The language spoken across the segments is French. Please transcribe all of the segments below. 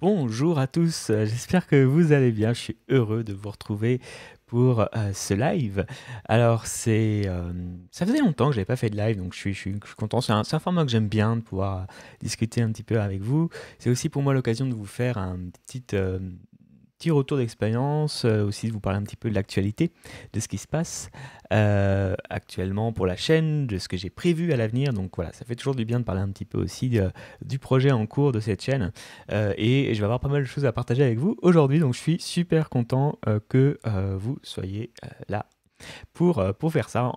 Bonjour à tous, j'espère que vous allez bien. Je suis heureux de vous retrouver pour ce live. Alors, ça faisait longtemps que j'avais pas fait de live, donc je suis content. C'est un format que j'aime bien de pouvoir discuter un petit peu avec vous. C'est aussi pour moi l'occasion de vous faire un petit retour d'expérience, aussi de vous parler un petit peu de l'actualité, de ce qui se passe actuellement pour la chaîne, de ce que j'ai prévu à l'avenir. Donc voilà, ça fait toujours du bien de parler un petit peu aussi du projet en cours de cette chaîne. Et je vais avoir pas mal de choses à partager avec vous aujourd'hui. Donc je suis super content que vous soyez là pour faire ça,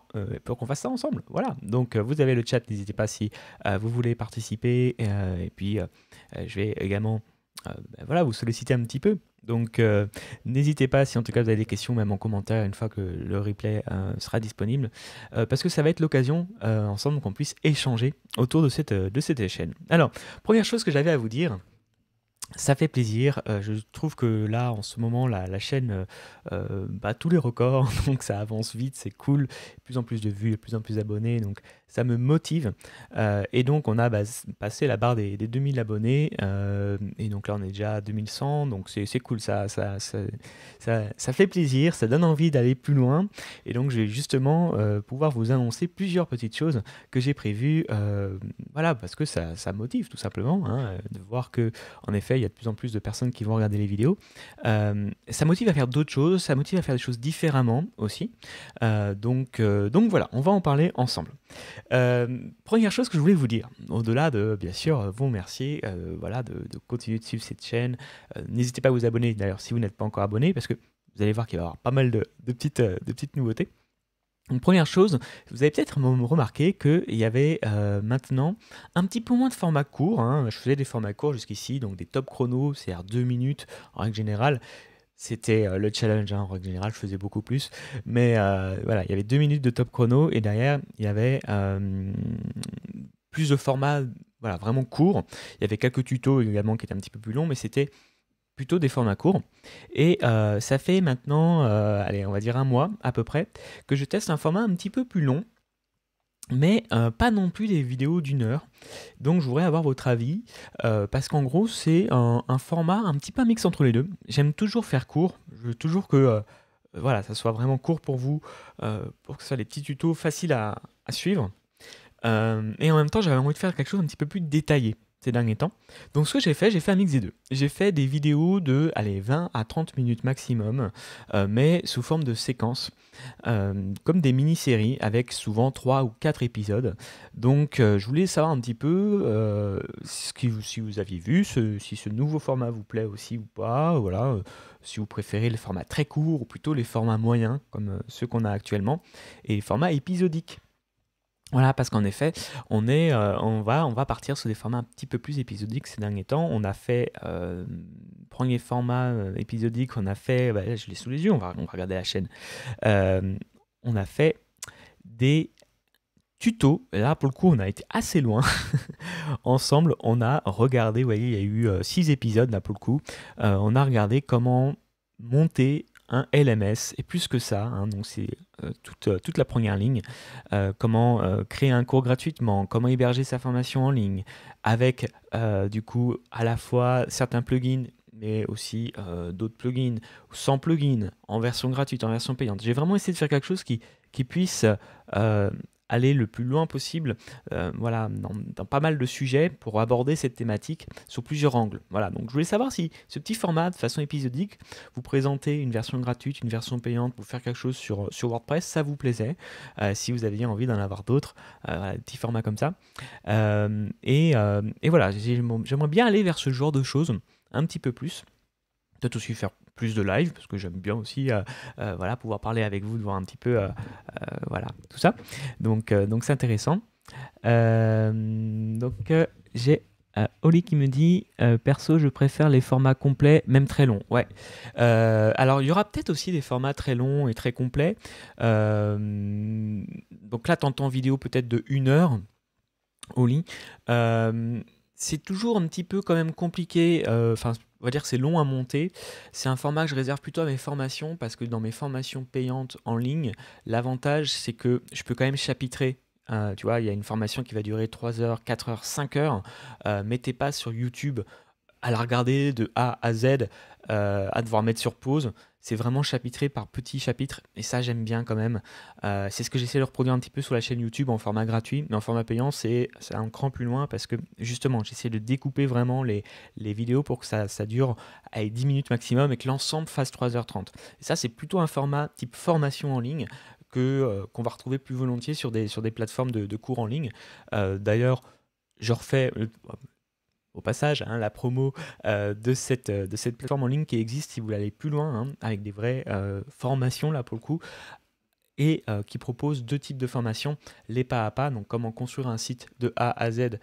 pour qu'on fasse ça ensemble. Voilà, donc vous avez le chat, n'hésitez pas si vous voulez participer. Et puis je vais également voilà, vous solliciter un petit peu. Donc n'hésitez pas si en tout cas vous avez des questions, même en commentaire, une fois que le replay sera disponible, parce que ça va être l'occasion ensemble qu'on puisse échanger autour de cette chaîne. Alors, première chose que j'avais à vous dire, ça fait plaisir. Je trouve que là, en ce moment, la chaîne bat tous les records, donc ça avance vite, c'est cool. De plus en plus de vues, de plus en plus d'abonnés, donc ça me motive. Et donc, on a passé la barre des 2000 abonnés, et donc là, on est déjà à 2100, donc c'est cool, ça fait plaisir, ça donne envie d'aller plus loin. Et donc, je vais justement pouvoir vous annoncer plusieurs petites choses que j'ai prévues, voilà, parce que ça motive tout simplement, hein, de voir que en effet, il y a de plus en plus de personnes qui vont regarder les vidéos. Ça motive à faire d'autres choses, ça motive à faire des choses différemment aussi. Donc voilà, on va en parler ensemble. Première chose que je voulais vous dire, au-delà de bien sûr vous remercier, voilà, de continuer de suivre cette chaîne. N'hésitez pas à vous abonner d'ailleurs si vous n'êtes pas encore abonné, parce que vous allez voir qu'il va y avoir pas mal de petites nouveautés. Une première chose, vous avez peut-être remarqué qu'il y avait maintenant un petit peu moins de formats courts, hein. Je faisais des formats courts jusqu'ici, donc des top chronos, c'est-à-dire 2 minutes en règle générale. C'était le challenge, hein, en règle générale, je faisais beaucoup plus. Mais voilà, il y avait 2 minutes de top chrono et derrière, il y avait plus de formats, voilà, vraiment courts. Il y avait quelques tutos également qui étaient un petit peu plus longs, mais c'était plutôt des formats courts. Et ça fait maintenant, allez, on va dire un mois à peu près, que je teste un format un petit peu plus long, mais pas non plus des vidéos d'une heure. Donc je voudrais avoir votre avis, parce qu'en gros c'est un format un petit peu un mix entre les deux. J'aime toujours faire court, je veux toujours que voilà, ça soit vraiment court pour vous, pour que ce soit des petits tutos faciles à suivre. Et en même temps, j'avais envie de faire quelque chose un petit peu plus détaillé ces derniers temps. Donc ce que j'ai fait un mix des deux. J'ai fait des vidéos de allez, 20 à 30 minutes maximum, mais sous forme de séquences, comme des mini-séries avec souvent 3 ou 4 épisodes. Donc je voulais savoir un petit peu si vous aviez vu, si ce nouveau format vous plaît aussi ou pas. Voilà, si vous préférez les formats très courts ou plutôt les formats moyens comme ceux qu'on a actuellement, et les formats épisodiques. Voilà, parce qu'en effet, on va partir sur des formats un petit peu plus épisodiques ces derniers temps. On a fait, premier format épisodique, on a fait, bah, là, je l'ai sous les yeux, on va regarder la chaîne. Euh, on a fait des tutos. Et là, pour le coup, on a été assez loin. Ensemble, on a regardé, vous voyez, il y a eu 6 épisodes là pour le coup. On a regardé comment monter un LMS, et plus que ça, hein, donc c'est toute la première ligne. Comment créer un cours gratuitement, comment héberger sa formation en ligne, avec du coup à la fois certains plugins, mais aussi d'autres plugins, sans plugins, en version gratuite, en version payante. J'ai vraiment essayé de faire quelque chose qui puisse euh, aller le plus loin possible, voilà, dans pas mal de sujets pour aborder cette thématique sous plusieurs angles. Voilà, donc je voulais savoir si ce petit format de façon épisodique, vous présenter une version gratuite, une version payante pour faire quelque chose sur WordPress, ça vous plaisait. Si vous aviez envie d'en avoir d'autres, voilà, des petits formats comme ça. Et voilà, j'aimerais bien aller vers ce genre de choses un petit peu plus. Peut-être aussi faire plus de live, parce que j'aime bien aussi voilà, pouvoir parler avec vous, de voir un petit peu voilà, tout ça. Donc c'est intéressant. J'ai Oli qui me dit perso, je préfère les formats complets, même très longs. Ouais. Alors, il y aura peut-être aussi des formats très longs et très complets. Donc là, t'entends vidéo peut-être de 1 heure, Oli. Euh, c'est toujours un petit peu quand même compliqué. Enfin, on va dire que c'est long à monter. C'est un format que je réserve plutôt à mes formations, parce que dans mes formations payantes en ligne, l'avantage c'est que je peux quand même chapitrer. Tu vois, il y a une formation qui va durer 3 heures, 4 heures, 5 heures. Mettez pas sur YouTube à la regarder de A à Z, à devoir mettre sur pause. C'est vraiment chapitré par petits chapitres et ça j'aime bien quand même. C'est ce que j'essaie de reproduire un petit peu sur la chaîne YouTube en format gratuit, mais en format payant c'est un cran plus loin parce que justement j'essaie de découper vraiment les vidéos pour que ça dure à 10 minutes maximum et que l'ensemble fasse 3h30. Et ça c'est plutôt un format type formation en ligne qu'on va retrouver plus volontiers sur des plateformes de cours en ligne. D'ailleurs, je refais au passage hein, la promo de cette plateforme en ligne qui existe si vous voulez aller plus loin, hein, avec des vraies formations là pour le coup, et qui propose deux types de formations, les pas à pas, donc comment construire un site de A à Z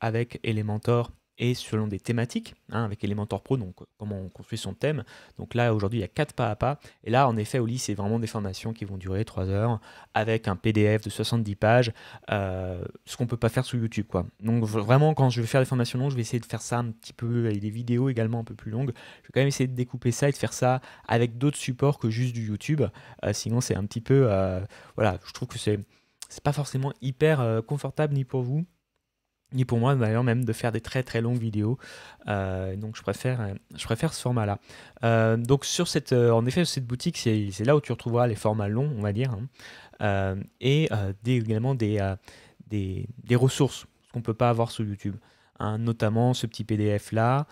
avec Elementor et selon des thématiques, hein, avec Elementor Pro, donc comment on construit son thème. Donc là, aujourd'hui, il y a 4 pas à pas. Et là, en effet, au lit, c'est vraiment des formations qui vont durer 3 heures, avec un PDF de 70 pages, ce qu'on ne peut pas faire sur YouTube, quoi. Donc vraiment, quand je vais faire des formations longues, je vais essayer de faire ça un petit peu, avec des vidéos également un peu plus longues. Je vais quand même essayer de découper ça et de faire ça avec d'autres supports que juste du YouTube. Sinon, c'est un petit peu... voilà, je trouve que c'est pas forcément hyper confortable ni pour vous, ni pour moi d'ailleurs même de faire des très très longues vidéos. Donc je préfère ce format-là. Donc en effet, cette boutique, c'est là où tu retrouveras les formats longs, on va dire, hein. Également des ressources qu'on ne peut pas avoir sur YouTube, hein, notamment ce petit PDF là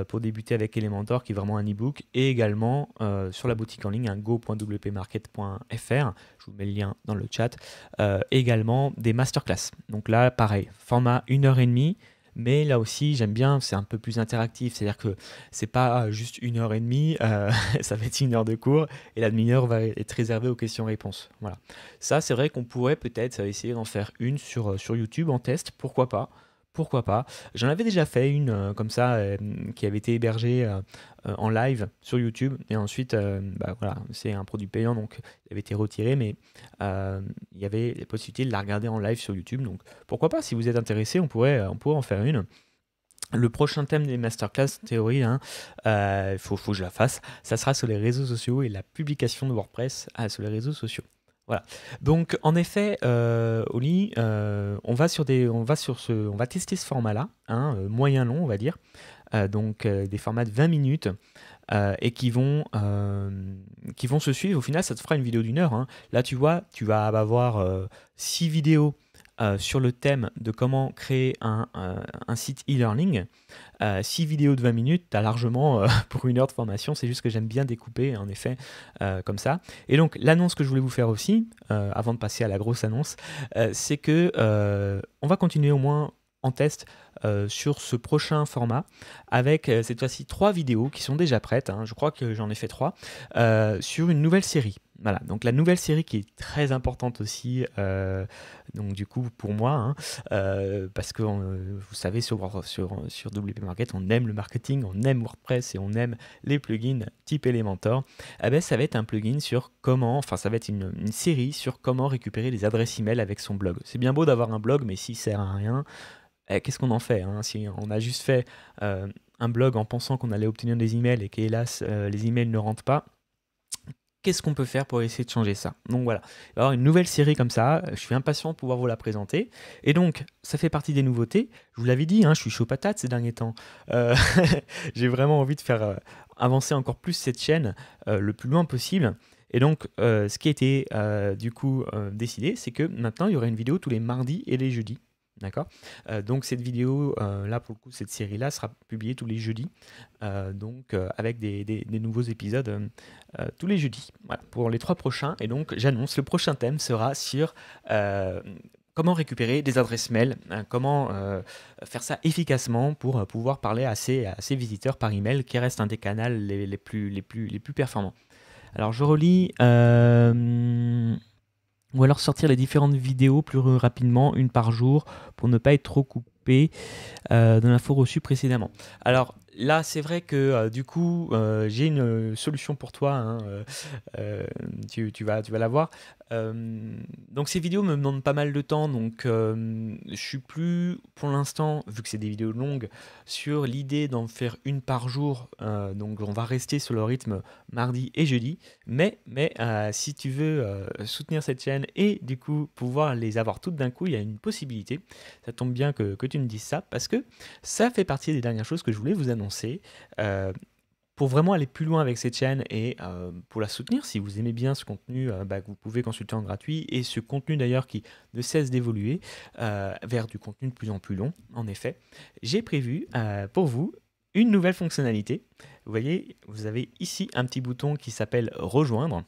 pour débuter avec Elementor qui est vraiment un e-book, et également sur la boutique en ligne un go.wpmarket.fr, je vous mets le lien dans le chat, également des masterclass. Donc là pareil, format 1h30, mais là aussi j'aime bien, c'est un peu plus interactif, c'est-à-dire que c'est pas juste 1h30, ça va être 1 heure de cours et la demi-heure va être réservée aux questions-réponses. Voilà. Ça c'est vrai qu'on pourrait peut-être essayer d'en faire une sur YouTube en test, pourquoi pas. Pourquoi pas? J'en avais déjà fait une comme ça qui avait été hébergée en live sur YouTube et ensuite bah, voilà, c'est un produit payant donc il avait été retiré, mais il y avait la possibilité de la regarder en live sur YouTube, donc pourquoi pas, si vous êtes intéressé on pourrait en faire une. Le prochain thème des masterclass, théorie, hein, faut que je la fasse, ça sera sur les réseaux sociaux et la publication de WordPress sur les réseaux sociaux. Voilà. Donc en effet, Oli, on va tester ce format-là, hein, moyen long, on va dire. Donc des formats de 20 minutes et qui vont se suivre. Au final, ça te fera une vidéo d'1 heure, hein. Là, tu vois, tu vas avoir 6 vidéos sur le thème de comment créer un site e-learning. 6 vidéos de 20 minutes, tu as largement pour 1 heure de formation. C'est juste que j'aime bien découper, en effet, comme ça. Et donc, l'annonce que je voulais vous faire aussi, avant de passer à la grosse annonce, c'est que on va continuer au moins en test sur ce prochain format avec cette fois-ci 3 vidéos qui sont déjà prêtes, hein, je crois que j'en ai fait 3, sur une nouvelle série. Voilà, donc la nouvelle série qui est très importante aussi, donc du coup pour moi, hein, parce que vous savez sur WP Market, on aime le marketing, on aime WordPress et on aime les plugins type Elementor. Eh ben, ça va être un plugin sur comment, enfin ça va être une série sur comment récupérer les adresses email avec son blog. C'est bien beau d'avoir un blog, mais s'il sert à rien, qu'est-ce qu'on en fait, hein, si on a juste fait un blog en pensant qu'on allait obtenir des emails et qu'hélas les emails ne rentrent pas, qu'est-ce qu'on peut faire pour essayer de changer ça? Donc voilà, il va y avoir une nouvelle série comme ça, je suis impatient de pouvoir vous la présenter. Et donc, ça fait partie des nouveautés. Je vous l'avais dit, hein, je suis chaud patate ces derniers temps. Euh, j'ai vraiment envie de faire avancer encore plus cette chaîne le plus loin possible. Et donc, ce qui a été du coup décidé, c'est que maintenant, il y aurait une vidéo tous les mardis et les jeudis. D'accord. Donc cette vidéo, là pour le coup, cette série-là sera publiée tous les jeudis, donc avec des nouveaux épisodes tous les jeudis. Voilà, pour les 3 prochains. Et donc j'annonce, le prochain thème sera sur comment récupérer des adresses mail, hein, comment faire ça efficacement pour pouvoir parler à ces visiteurs par email, qui reste un des canaux les plus performants. Alors je relis. Ou alors sortir les différentes vidéos plus rapidement, une par jour, pour ne pas être trop coupé de l'info reçue précédemment. Alors là, c'est vrai que du coup, j'ai une solution pour toi, hein, tu vas la voir. Donc ces vidéos me demandent pas mal de temps, donc je suis plus pour l'instant, vu que c'est des vidéos longues, sur l'idée d'en faire une par jour. Donc on va rester sur le rythme mardi et jeudi. Mais si tu veux soutenir cette chaîne et du coup pouvoir les avoir toutes d'un coup, il y a une possibilité. Ça tombe bien que tu me dises ça parce que ça fait partie des dernières choses que je voulais vous annoncer. Pour vraiment aller plus loin avec cette chaîne et pour la soutenir, si vous aimez bien ce contenu, que vous pouvez consulter en gratuit et ce contenu d'ailleurs qui ne cesse d'évoluer vers du contenu de plus en plus long, en effet, j'ai prévu pour vous une nouvelle fonctionnalité. Vous voyez, vous avez ici un petit bouton qui s'appelle Rejoindre.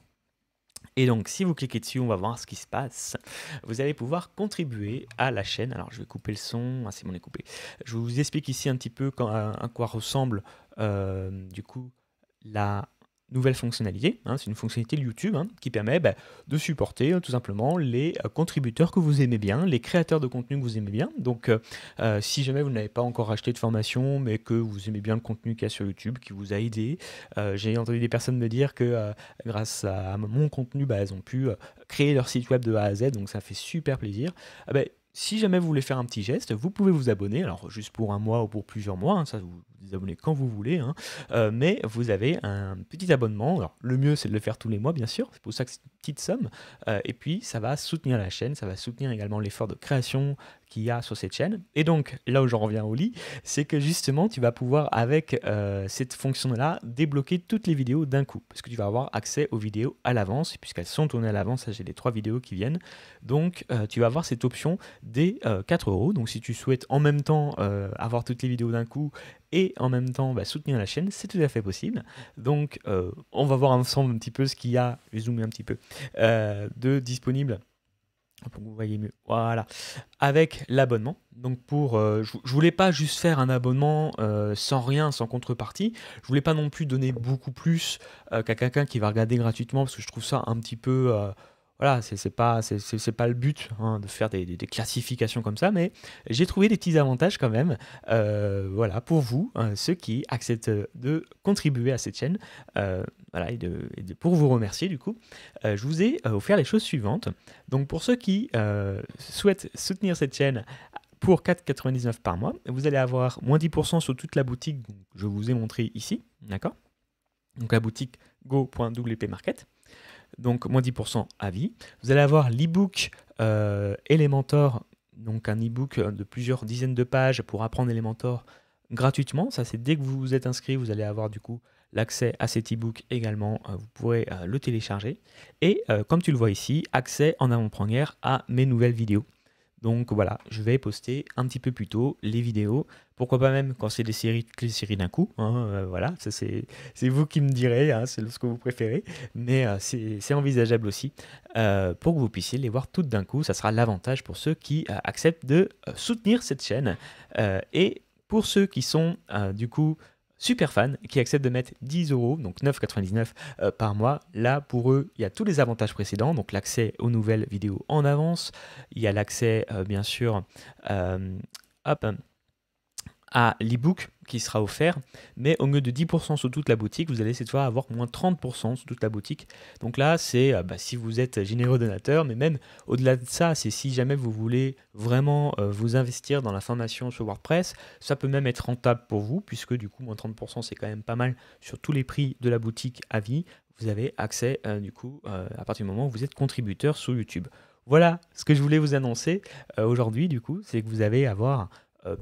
Et donc, si vous cliquez dessus, on va voir ce qui se passe. Vous allez pouvoir contribuer à la chaîne. Alors, je vais couper le son. Ah, c'est bon, on est coupé. Je vous explique ici un petit peu à quoi ressemble du coup la nouvelle fonctionnalité. C'est une fonctionnalité de YouTube qui permet de supporter tout simplement les contributeurs que vous aimez bien, les créateurs de contenu que vous aimez bien. Donc, si jamais vous n'avez pas encore acheté de formation, mais que vous aimez bien le contenu qu'il y a sur YouTube, qui vous a aidé, j'ai entendu des personnes me dire que grâce à mon contenu, elles ont pu créer leur site web de A à Z, donc ça fait super plaisir. Si jamais vous voulez faire un petit geste, vous pouvez vous abonner, alors juste pour un mois ou pour plusieurs mois, ça vous vous abonnez quand vous voulez, mais vous avez un petit abonnement. Alors, le mieux c'est de le faire tous les mois bien sûr, c'est pour ça que c'est une petite somme, et puis ça va soutenir la chaîne, ça va soutenir également l'effort de création qu'il y a sur cette chaîne. Et donc là où j'en reviens au lit, c'est que justement tu vas pouvoir avec cette fonction-là débloquer toutes les vidéos d'un coup, parce que tu vas avoir accès aux vidéos à l'avance, et puisqu'elles sont tournées à l'avance, j'ai les 3 vidéos qui viennent, donc tu vas avoir cette option des 4 euros. Donc si tu souhaites en même temps avoir toutes les vidéos d'un coup et en même temps soutenir la chaîne, c'est tout à fait possible. Donc on va voir ensemble un petit peu ce qu'il y a, je vais zoomer un petit peu, de disponible pour que vous voyez mieux. Voilà, avec l'abonnement. Donc je voulais pas juste faire un abonnement sans rien, sans contrepartie. Je voulais pas non plus donner beaucoup plus qu'à quelqu'un qui va regarder gratuitement, parce que je trouve ça un petit peu voilà, c'est pas le but de faire des classifications comme ça, mais j'ai trouvé des petits avantages quand même, voilà, pour vous, ceux qui acceptent de contribuer à cette chaîne, voilà, pour vous remercier du coup, je vous ai offert les choses suivantes. Donc pour ceux qui souhaitent soutenir cette chaîne pour 4,99 par mois, vous allez avoir moins 10% sur toute la boutique que je vous ai montré ici, d'accord? Donc la boutique go.wpmarket. Donc moins 10% à vie. Vous allez avoir l'e-book Elementor, donc un e-book de plusieurs dizaines de pages pour apprendre Elementor gratuitement. Ça, c'est dès que vous vous êtes inscrit, vous allez avoir du coup l'accès à cet e-book également. Vous pourrez le télécharger. Et comme tu le vois ici, accès en avant-première à mes nouvelles vidéos. Donc voilà, je vais poster un petit peu plus tôt les vidéos. Pourquoi pas même quand c'est des séries, toutes les séries d'un coup. Voilà, ça c'est vous qui me direz, c'est ce que vous préférez. Mais c'est envisageable aussi pour que vous puissiez les voir toutes d'un coup. Ça sera l'avantage pour ceux qui acceptent de soutenir cette chaîne. Et pour ceux qui sont du coup super fans, qui acceptent de mettre 10 euros, donc 9,99 par mois. Là, pour eux, il y a tous les avantages précédents, donc l'accès aux nouvelles vidéos en avance, il y a l'accès, bien sûr, à l'e-book qui sera offert, mais au lieu de 10% sur toute la boutique, vous allez cette fois avoir moins 30% sur toute la boutique. Donc là, c'est si vous êtes généreux donateur, mais même au-delà de ça, c'est si jamais vous voulez vraiment vous investir dans la formation sur WordPress, ça peut même être rentable pour vous, puisque du coup, moins 30%, c'est quand même pas mal sur tous les prix de la boutique à vie. Vous avez accès du coup à partir du moment où vous êtes contributeur sur YouTube. Voilà ce que je voulais vous annoncer aujourd'hui, du coup, c'est que vous allez avoir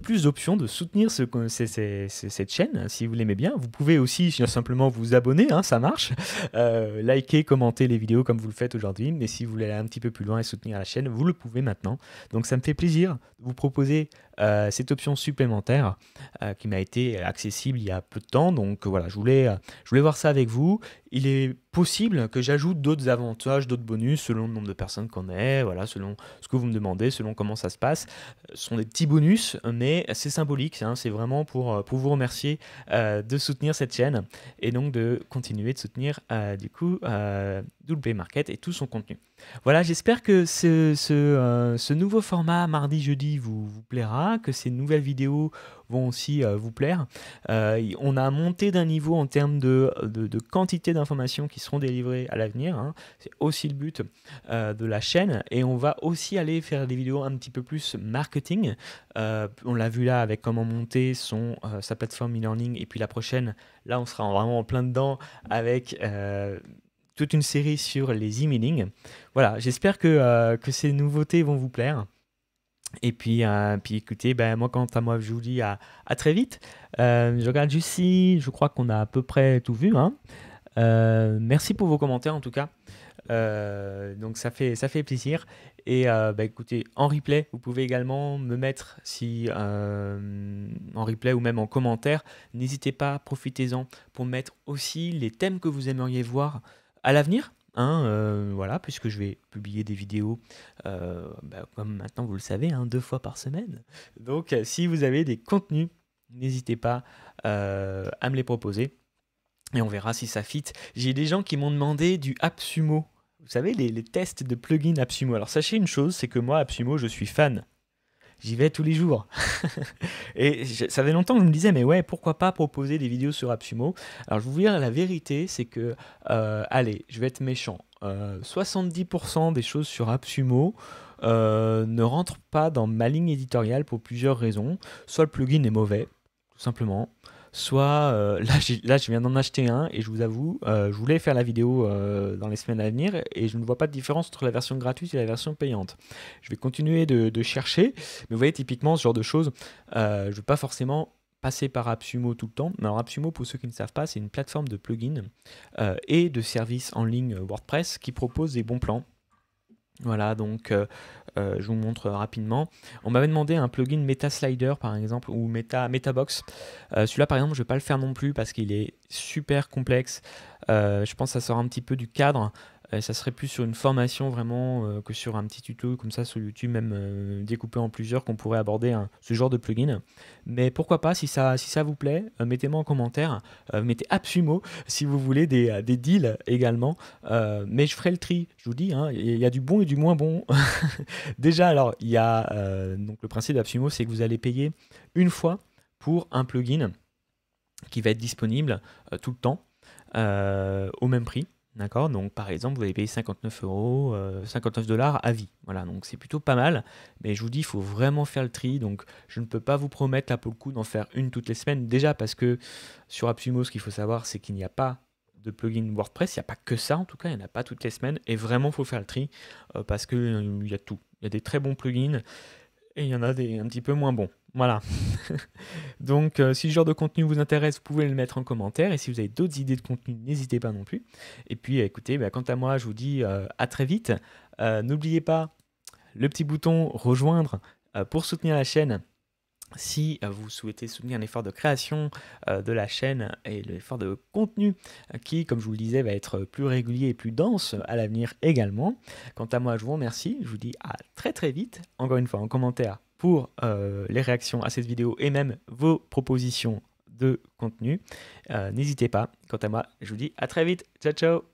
plus d'options de soutenir cette chaîne, si vous l'aimez bien. Vous pouvez aussi simplement vous abonner, ça marche, liker, commenter les vidéos comme vous le faites aujourd'hui, mais si vous voulez aller un petit peu plus loin et soutenir la chaîne, vous le pouvez maintenant. Donc ça me fait plaisir de vous proposer cette option supplémentaire qui m'a été accessible il y a peu de temps. Donc voilà, je voulais voir ça avec vous. Il est possible que j'ajoute d'autres avantages, d'autres bonus selon le nombre de personnes qu'on est, voilà, selon ce que vous me demandez, selon comment ça se passe. Ce sont des petits bonus, mais c'est symbolique, c'est vraiment pour vous remercier de soutenir cette chaîne et donc de continuer de soutenir du coup wpmarket et tout son contenu. Voilà, j'espère que ce nouveau format mardi-jeudi vous plaira, que ces nouvelles vidéos vont aussi vous plaire. On a monté d'un niveau en termes de quantité d'informations qui seront délivrées à l'avenir. C'est aussi le but de la chaîne. Et on va aussi aller faire des vidéos un petit peu plus marketing. On l'a vu là avec comment monter sa plateforme e-learning. Et puis la prochaine, là on sera vraiment en plein dedans avec toute une série sur les emailing. Voilà, j'espère que ces nouveautés vont vous plaire. Puis écoutez, ben, moi, quant à moi, je vous dis à très vite. Je regarde juste si, je crois qu'on a à peu près tout vu, hein. Merci pour vos commentaires en tout cas. Donc ça fait plaisir. Et bah, écoutez, en replay, vous pouvez également me mettre si en replay ou même en commentaire. N'hésitez pas, profitez-en pour mettre aussi les thèmes que vous aimeriez voir à l'avenir. Hein, voilà, puisque je vais publier des vidéos, bah, comme maintenant vous le savez, hein, 2 fois par semaine. Donc si vous avez des contenus, n'hésitez pas à me les proposer. Et on verra si ça fit. J'ai des gens qui m'ont demandé du AppSumo. Vous savez, les tests de plugin AppSumo. Alors sachez une chose, c'est que moi, AppSumo, je suis fan. J'y vais tous les jours. Ça fait longtemps que je me disais, mais ouais, pourquoi pas proposer des vidéos sur AppSumo. Alors je vais vous dire la vérité, c'est que, allez, je vais être méchant. 70% des choses sur AppSumo ne rentrent pas dans ma ligne éditoriale pour plusieurs raisons. Soit le plugin est mauvais, tout simplement. Soit là, je viens d'en acheter un et je vous avoue, je voulais faire la vidéo dans les semaines à venir et je ne vois pas de différence entre la version gratuite et la version payante. Je vais continuer de chercher, mais vous voyez, typiquement, ce genre de choses, je ne veux pas forcément passer par AppSumo tout le temps. Alors AppSumo, pour ceux qui ne savent pas, c'est une plateforme de plugins et de services en ligne WordPress qui propose des bons plans. Voilà, donc je vous montre rapidement. On m'avait demandé un plugin MetaSlider par exemple ou Metabox. Celui-là par exemple je ne vais pas le faire non plus parce qu'il est super complexe. Je pense que ça sort un petit peu du cadre. Ça serait plus sur une formation vraiment que sur un petit tuto comme ça sur YouTube, même découpé en plusieurs, qu'on pourrait aborder ce genre de plugin. Mais pourquoi pas, si ça vous plaît, mettez-moi en commentaire, mettez AppSumo si vous voulez des deals également. Mais je ferai le tri, je vous dis, hein, il y a du bon et du moins bon. Déjà, alors, il y a donc le principe d'AppSumo, c'est que vous allez payer une fois pour un plugin qui va être disponible tout le temps au même prix. D'accord, donc par exemple, vous allez payer 59 euros, 59 dollars à vie. Voilà, donc c'est plutôt pas mal. Mais je vous dis, il faut vraiment faire le tri. Donc je ne peux pas vous promettre là pour le coup d'en faire une toutes les semaines. Déjà parce que sur AppSumo, ce qu'il faut savoir, c'est qu'il n'y a pas de plugin WordPress. Il n'y a pas que ça en tout cas, il n'y en a pas toutes les semaines. Et vraiment, il faut faire le tri parce qu'il y a tout. Il y a des très bons plugins et il y en a des un petit peu moins bons. Voilà. Donc, si ce genre de contenu vous intéresse, vous pouvez le mettre en commentaire. Et si vous avez d'autres idées de contenu, n'hésitez pas non plus. Et puis, écoutez, bah, quant à moi, je vous dis à très vite. N'oubliez pas le petit bouton rejoindre pour soutenir la chaîne. Si vous souhaitez soutenir l'effort de création de la chaîne et l'effort de contenu qui, comme je vous le disais, va être plus régulier et plus dense à l'avenir également. Quant à moi, je vous remercie. Je vous dis à très très vite. Encore une fois, en commentaire pour les réactions à cette vidéo et même vos propositions de contenu. N'hésitez pas. Quant à moi, je vous dis à très vite. Ciao, ciao.